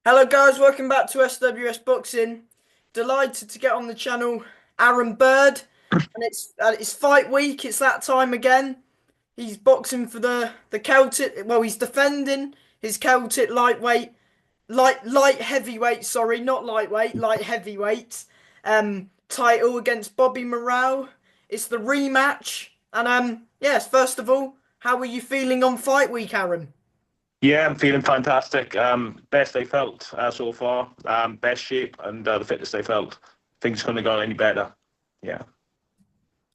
Hello guys, welcome back to SWS Boxing. Delighted to get on the channel Aaron Bird, and it's fight week. It's that time again. He's boxing for the Celtic. Well, he's defending his Celtic light heavyweight. Sorry, not lightweight, light heavyweight. Title against Bobby Morrell. It's the rematch, and yes. First of all, how are you feeling on fight week, Aaron? Yeah, I'm feeling fantastic. Best I felt so far. Best shape and the fittest I felt. Things couldn't have gone any better. Yeah.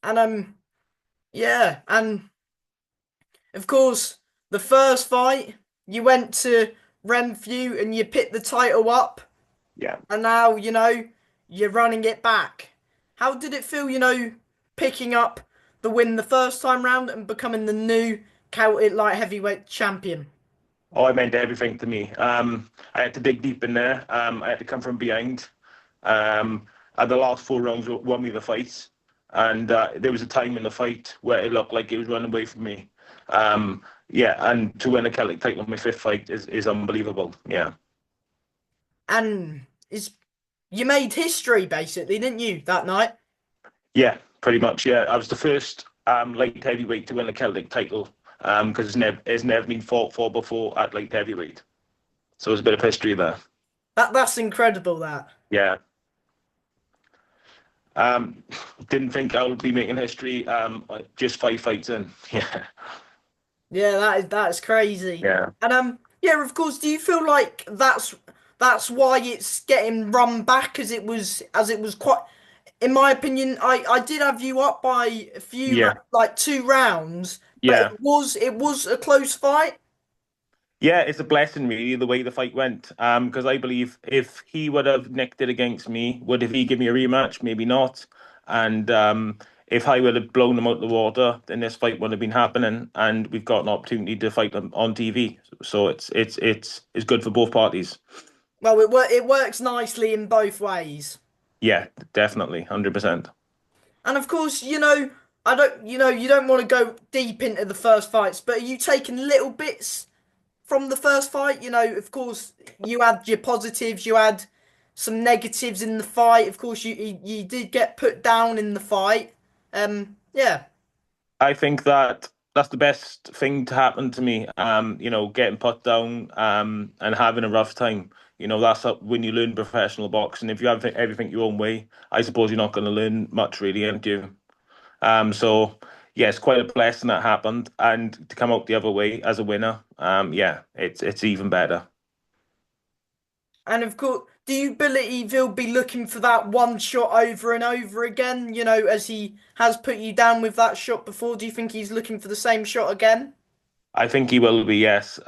And yeah, and of course, the first fight, you went to Renfrew and you picked the title up, Yeah. and now, you're running it back. How did it feel, picking up the win the first time round and becoming the new Celtic light heavyweight champion? Oh, I meant everything to me. I had to dig deep in there. I had to come from behind. And the last four rounds won me the fight. And there was a time in the fight where it looked like it was running away from me. Yeah, and to win a Celtic title in my fifth fight is unbelievable. Yeah. And is you made history basically, didn't you, that night? Yeah, pretty much. Yeah, I was the first light heavyweight to win a Celtic title because it's never been fought for before at light heavyweight. So there's a bit of history there. That's incredible that. Yeah. Um, didn't think I would be making history. Just five fights in. Yeah, Yeah, that is crazy. yeah, And yeah, of course, do you feel like that's why it's getting run back as it was quite in my opinion, I did have you up by a yeah, like two rounds, but yeah. it was a close fight. Yeah, it's a blessing really the way the fight went. Because I believe if he would have nicked it against me, would have he give me a rematch? Maybe not. And if I would have blown him out the water, then this fight wouldn't have been happening, and we've got an opportunity to fight them on TV. So it's good for both parties. Well, it works nicely in both ways. Yeah, definitely, 100%. And of course, I don't you don't want to go deep into the first fights, but are you taking little bits from the first fight? Of course, you had your positives, you had some negatives in the fight. Of course, you did get put down in the fight. Yeah. I think that that's the best thing to happen to me. Getting put down, and having a rough time. That's when you learn professional boxing. If you have everything your own way, I suppose you're not going to learn much, really, aren't you? So yeah, it's quite a blessing that happened, and to come out the other way as a winner, yeah, it's even better. And of course, do you believe he'll be looking for that one shot over and over again? As he has put you down with that shot before. Do you think he's looking for the same shot again? I think he will be, yes.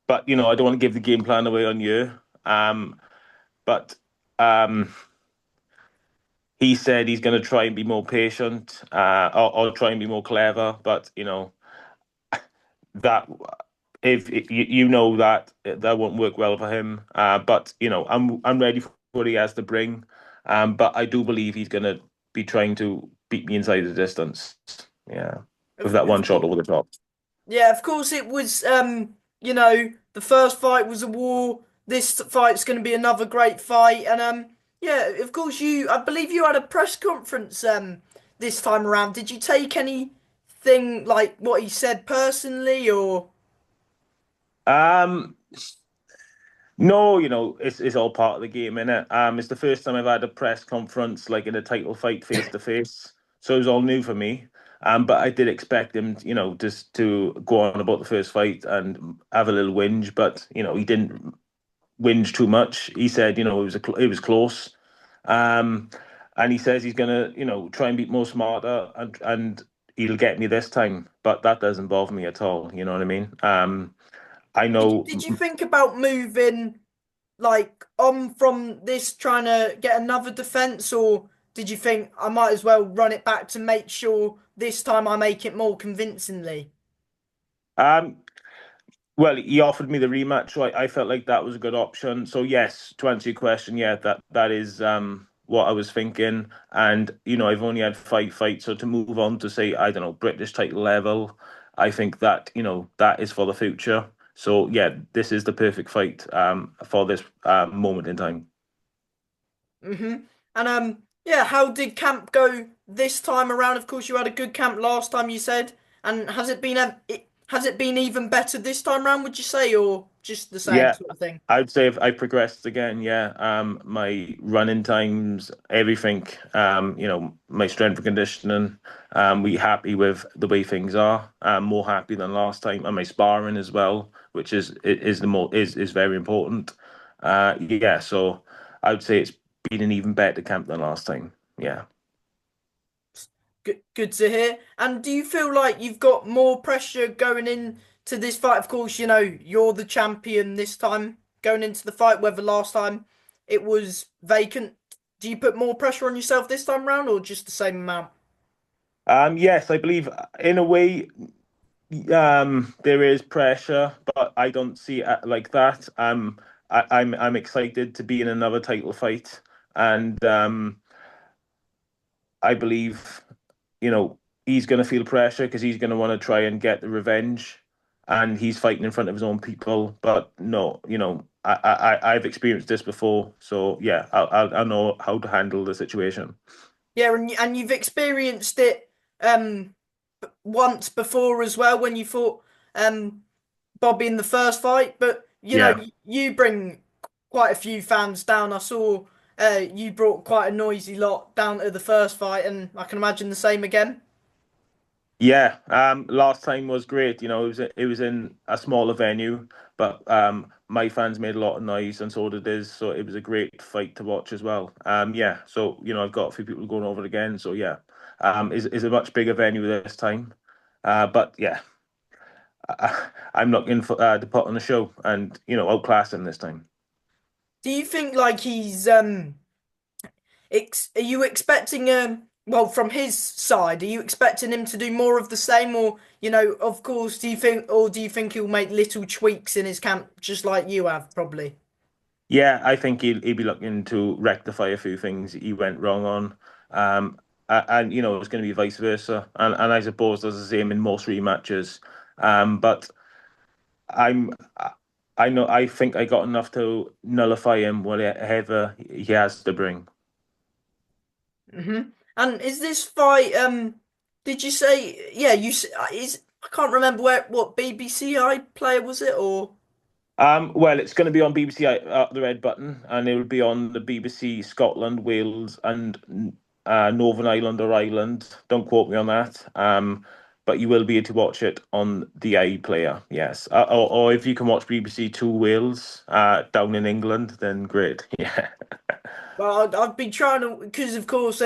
But I don't want to give the game plan away on you. But um. He said he's going to try and be more patient, or try and be more clever. But that if you know that that won't work well for him. But I'm ready for what he has to bring. But I do believe he's going to be trying to beat me inside the distance. Yeah, with that one Of shot course, over the top. yeah, of course it was. The first fight was a war. This fight's going to be another great fight, and yeah, of course I believe you had a press conference this time around. Did you take anything like what he said personally, or? Um, no, it's all part of the game, innit? It's the first time I've had a press conference like in a title fight face to face, so it was all new for me. But I did expect him, just to go on about the first fight and have a little whinge, but he didn't whinge too much. He said, it was close, um, and he says he's gonna, try and be more smarter and he'll get me this time, but that doesn't bother me at all. You know what I mean? I Did you, know. did you think about moving like on from this trying to get another defense, or did you think I might as well run it back to make sure this time I make it more convincingly? Um, Well, he offered me the rematch, so I felt like that was a good option. So yes, to answer your question, yeah, that is what I was thinking. And I've only had five fights, so to move on to say, I don't know, British title level, I think that that is for the future. So yeah, this is the perfect fight for this moment in time. Hmm. And yeah, how did camp go this time around? Of course, you had a good camp last time, you said. And has it been even better this time round, would you say, or just the same Yeah, sort of thing? I'd say if I progressed again, yeah. My running times, everything, my strength and conditioning, we happy with the way things are. More happy than last time, and my sparring as well, which is the more is very important. Yeah, so I would say it's been an even better camp than last time. Yeah. Good to hear. And do you feel like you've got more pressure going into this fight? Of course, you know, you're the champion this time going into the fight, whether last time it was vacant. Do you put more pressure on yourself this time round or just the same amount? Yes, I believe in a way. There is pressure, but I don't see it like that. I'm excited to be in another title fight, and I believe he's going to feel pressure because he's going to want to try and get the revenge, and he's fighting in front of his own people. But no, I've experienced this before, so yeah, I know how to handle the situation. Yeah, and you've experienced it once before as well when you fought um Bobby in the first fight, but you know, Yeah. you bring quite a few fans down. I saw you brought quite a noisy lot down to the first fight, and I can imagine the same again. Yeah, last time was great. It was in a smaller venue, but my fans made a lot of noise, and so did his. So it was a great fight to watch as well. Yeah, so I've got a few people going over again. So yeah, is a much bigger venue this time. But yeah, I'm looking for to put on a show and outclass him this time. Do you think like he's are you expecting well from his side, are you expecting him to do more of the same or you know, of course, do you think he'll make little tweaks in his camp just like you have probably? Yeah, I think he'll be looking to rectify a few things he went wrong on. And it's going to be vice versa. And I suppose there's the same in most rematches. But I'm I think I got enough to nullify him whatever he has to bring. Hmm. And is this fight? Did you say? Yeah, is I can't remember what BBC player was it or? Well, it's going to be on BBC the Red Button, and it will be on the BBC Scotland, Wales, and Northern Ireland or Ireland. Don't quote me on that. But you will be able to watch it on the iPlayer. Yes, or if you can watch BBC Two Wales down in England, then great. Yeah, Well, I've been trying to because of course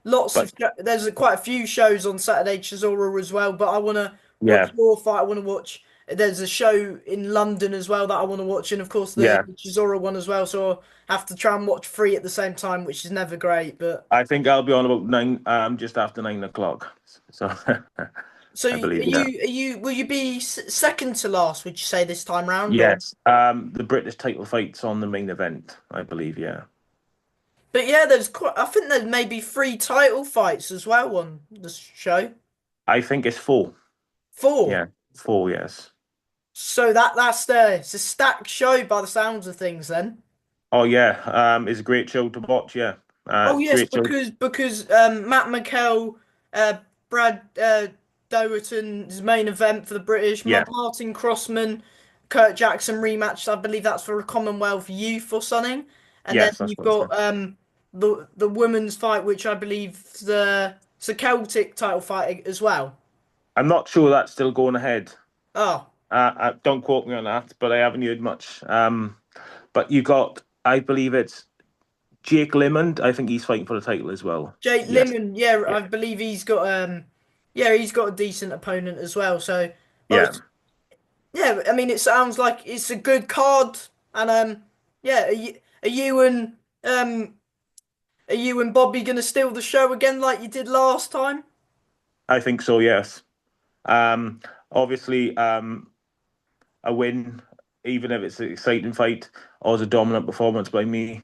but there's quite a few shows on Saturday Chisora as well. But I want to watch yeah, your fight. I want to watch. There's a show in London as well that I want to watch, and of course yeah. the Chisora one as well. So I have to try and watch three at the same time, which is never great. But I think I'll be on about nine, just after 9 o'clock. So so I believe, yeah. are you will you be second to last? Would you say this time round or? Yes. The British title fight's on the main event, I believe. Yeah. But yeah, there's quite. I think there's maybe three title fights as well on the show. I think it's four. Four. Yeah, four. Yes. So it's a stacked show by the sounds of things. Then. Oh yeah. It's a great show to watch. Yeah. Oh yes, Great show. because Matt McKell, Brad Doherty's main event for the British, Yeah. Martin Crossman, Kurt Jackson rematch. I believe that's for a Commonwealth Youth or something. And then Yes, that's you've what it's got for. the women's fight, which I believe it's a Celtic title fight as well. I'm not sure that's still going ahead. Oh. Don't quote me on that, but I haven't heard much. But you got, I believe it's Jake Limond. I think he's fighting for the title as well. Jake Yes. Lemon, yeah, Yeah. I believe he's got a decent opponent as well. So, well, Yeah. yeah, I mean, it sounds like it's a good card, and yeah, are you and um, are you and Bobby gonna steal the show again like you did last time? I think so. Yes. Obviously, a win, even if it's an exciting fight or it's a dominant performance by me.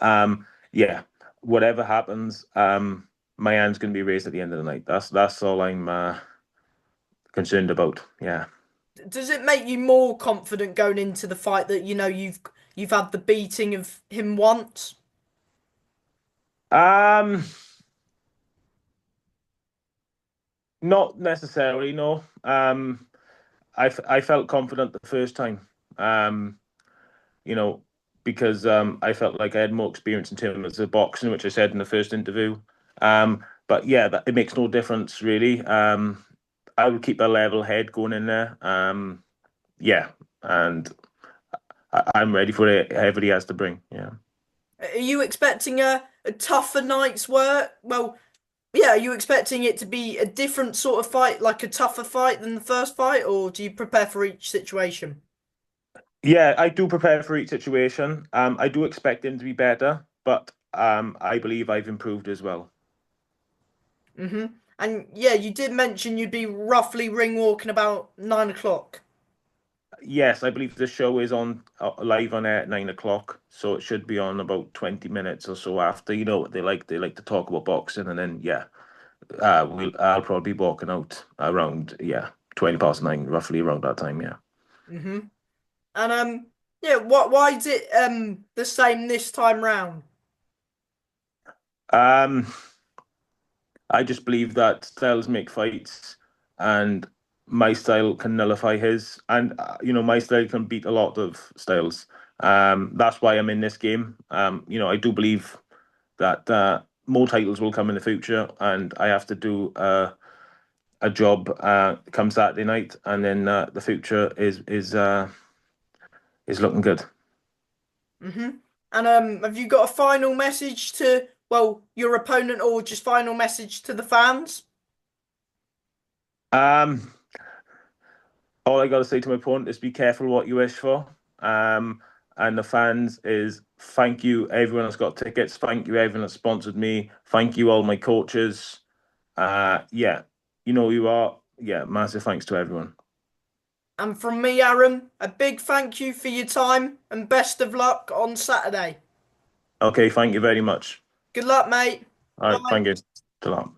Yeah, whatever happens, my hand's going to be raised at the end of the night. That's all I'm concerned about. Yeah. Does it make you more confident going into the fight that you've had the beating of him once? Um, Not necessarily, no. I felt confident the first time. Um, you know, because I felt like I had more experience in terms of boxing, which I said in the first interview. But yeah, it makes no difference really. I would keep a level head going in there. Yeah, and I'm ready for it. Whatever he has to bring. Yeah. Are you expecting a tougher night's work? Well, yeah, are you expecting it to be a different sort of fight, like a tougher fight than the first fight, or do you prepare for each situation? Yeah, I do prepare for each situation. I do expect him to be better, but I believe I've improved as well. Hmm. And yeah, you did mention you'd be roughly ring walking about 9 o'clock. Yes, I believe the show is on live on air at 9 o'clock, so it should be on about 20 minutes or so after. You know what they like to talk about boxing, and then yeah, I'll probably be walking out around 20 past 9, roughly around that time. Yeah. Hmm. And yeah, why is it the same this time round? Um, I just believe that styles make fights, and my style can nullify his, and my style can beat a lot of styles. That's why I'm in this game. I do believe that more titles will come in the future, and I have to do a job come Saturday night, and then the future is looking good. Hmm. And have you got a final message to, well, your opponent, or just final message to the fans? Um, all I got to say to my opponent is be careful what you wish for. Um, and the fans is thank you everyone that's got tickets. Thank you everyone that sponsored me. Thank you all my coaches. Yeah, you know who you are. Yeah, massive thanks to everyone. And from me, Aaron, a big thank you for your time and best of luck on Saturday. Okay, thank you very much. Good luck, mate. All right, Bye. thank you. Ta-ra.